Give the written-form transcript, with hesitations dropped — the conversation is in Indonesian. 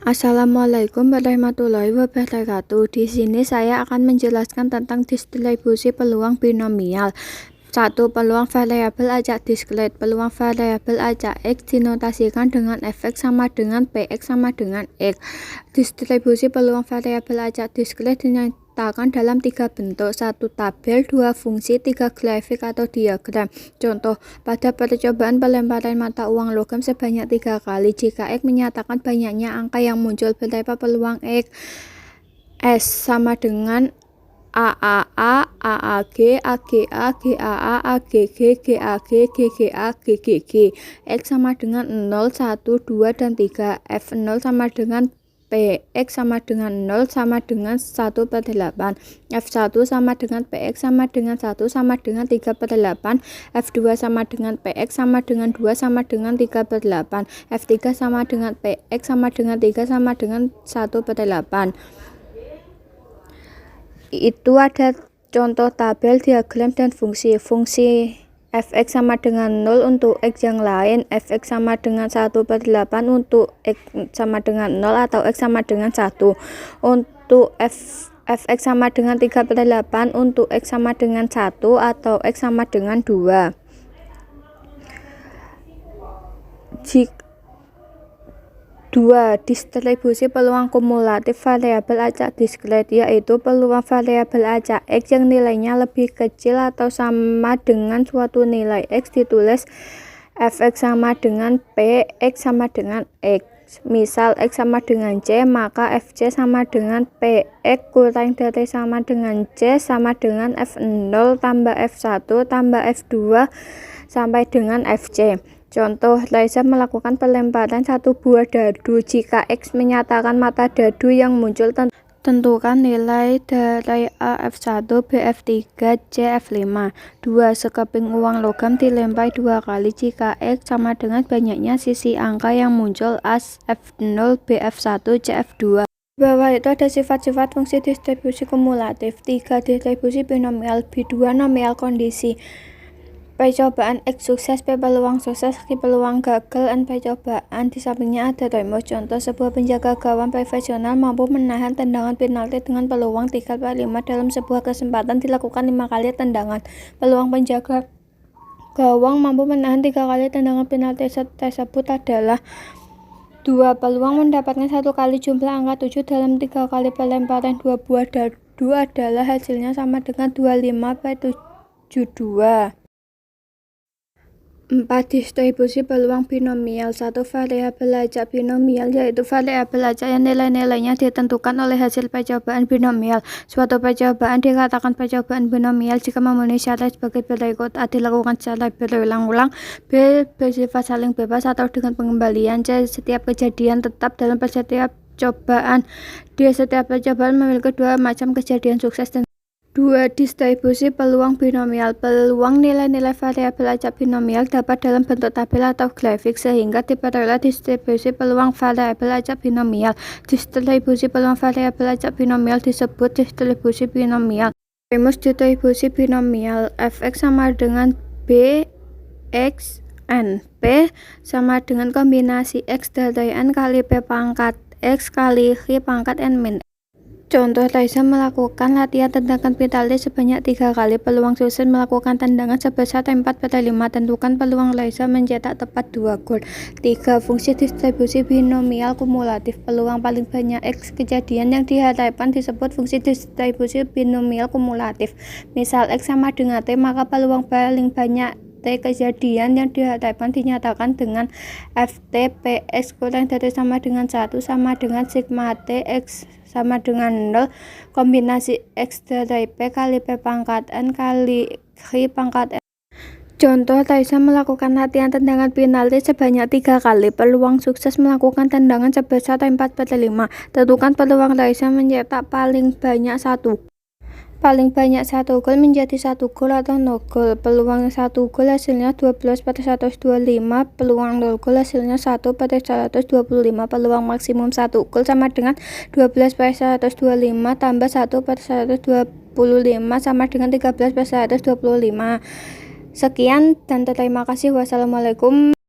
Assalamualaikum warahmatullahi wabarakatuh. Di sini saya akan menjelaskan tentang distribusi peluang binomial. 1. Peluang variabel acak diskret. Peluang variabel acak X dinotasikan dengan fx sama dengan px sama dengan X. Distribusi peluang variabel acak diskret dinyatakan dalam 3 bentuk: 1 tabel, 2 fungsi, 3 grafik atau diagram. Contoh, pada percobaan pelemparan mata uang logam sebanyak 3 kali, jika X menyatakan banyaknya angka yang muncul, berapa peluang X? S sama dengan AAA, AAG, AGA, GAA, AGG, GAG, GGA, GGG. X sama dengan 0, 1, 2, dan 3. F0 sama dengan P. X sama dengan 0 sama dengan 1/8. F1 sama dengan PX sama dengan 1 sama dengan 3/8. F2 sama dengan PX sama dengan 2 sama dengan 3/8. F3 sama dengan PX sama dengan 3 sama dengan 1/8. Itu ada contoh tabel, diagram, dan fungsi. Fungsi fx sama dengan 0 untuk x yang lain, fx sama dengan 1/8 untuk x sama dengan 0 atau x sama dengan 1. Untuk fx sama dengan 3/8 untuk x sama dengan 1 atau x sama dengan 2. Jika 2. Distribusi peluang kumulatif variabel acak diskret, yaitu peluang variabel acak X yang nilainya lebih kecil atau sama dengan suatu nilai X ditulis fx sama dengan P, X sama dengan X. Misal X sama dengan C, maka Fc sama dengan Px kurang dari sama dengan C sama dengan F0 tambah F1 tambah F2 sampai dengan Fc. Contoh, Raisa melakukan pelemparan satu buah dadu. Jika X menyatakan mata dadu yang muncul, tentukan nilai dari A F1, B F3, C F5. 2. Sekeping uang logam dilempar 2 kali. Jika X sama dengan banyaknya sisi angka yang muncul A F0, B F1, C F2. Di bawah itu ada sifat-sifat fungsi distribusi kumulatif. 3. Distribusi binomial. B2 nominal kondisi. Percobaan X sukses, P peluang sukses, Q peluang gagal, N percobaan. Di sampingnya ada rumus. Contoh, sebuah penjaga gawang profesional mampu menahan tendangan penalti dengan peluang 3/5 dalam sebuah kesempatan dilakukan 5 kali tendangan. Peluang penjaga gawang mampu menahan 3 kali tendangan penalti tersebut adalah 2. Peluang mendapatkan 1 kali jumlah angka 7 dalam 3 kali pelemparan 2 buah dadu adalah hasilnya sama dengan 25/72. 4. Distribusi peluang binomial. 1. Variabel acak binomial, yaitu variabel acak yang nilai-nilainya ditentukan oleh hasil percobaan binomial. Suatu percobaan dikatakan percobaan binomial jika memenuhi syarat sebagai berikut: A. Dilakukan secara berulang-ulang, B. Bersifat saling bebas atau dengan pengembalian, C. Setiap kejadian tetap dalam setiap cobaan, D. Setiap percobaan memiliki 2 macam kejadian sukses dan 2. Distribusi peluang binomial. Peluang nilai-nilai variabel acak binomial dapat dalam bentuk tabel atau grafik, sehingga diperoleh distribusi peluang variabel acak binomial. Distribusi peluang variabel acak binomial disebut distribusi binomial. Rumus distribusi binomial: fx sama dengan b x n. P sama dengan kombinasi x dari n kali p pangkat x kali q pangkat n min. Contoh, Raisa melakukan latihan tendangan penalti sebanyak 3 kali. Peluang sukses melakukan tendangan sebesar 4/5. Tentukan peluang Raisa mencetak tepat 2 gol. 3. Fungsi distribusi binomial kumulatif. Peluang paling banyak X kejadian yang diharapkan disebut fungsi distribusi binomial kumulatif. Misal X sama dengan T, maka peluang paling banyak T kejadian yang diharapkan dinyatakan dengan Ft Px kurang dari sama dengan 1 sama dengan sigma T X sama dengan 0 kombinasi X dari P kali P pangkat N kali Q pangkat N. Contoh, Raisa melakukan latihan tendangan penalti sebanyak 3 kali. Peluang sukses melakukan tendangan sebesar 4/5. Tentukan peluang Raisa mencetak paling banyak 1 gol menjadi 1 gol atau 0 gol. Peluang 1 gol hasilnya 12/125. Peluang 0 gol hasilnya 1/125. Peluang maksimum 1 gol sama dengan 12/125 tambah 1/125 sama dengan 13/125. Sekian dan terima kasih. Wassalamualaikum.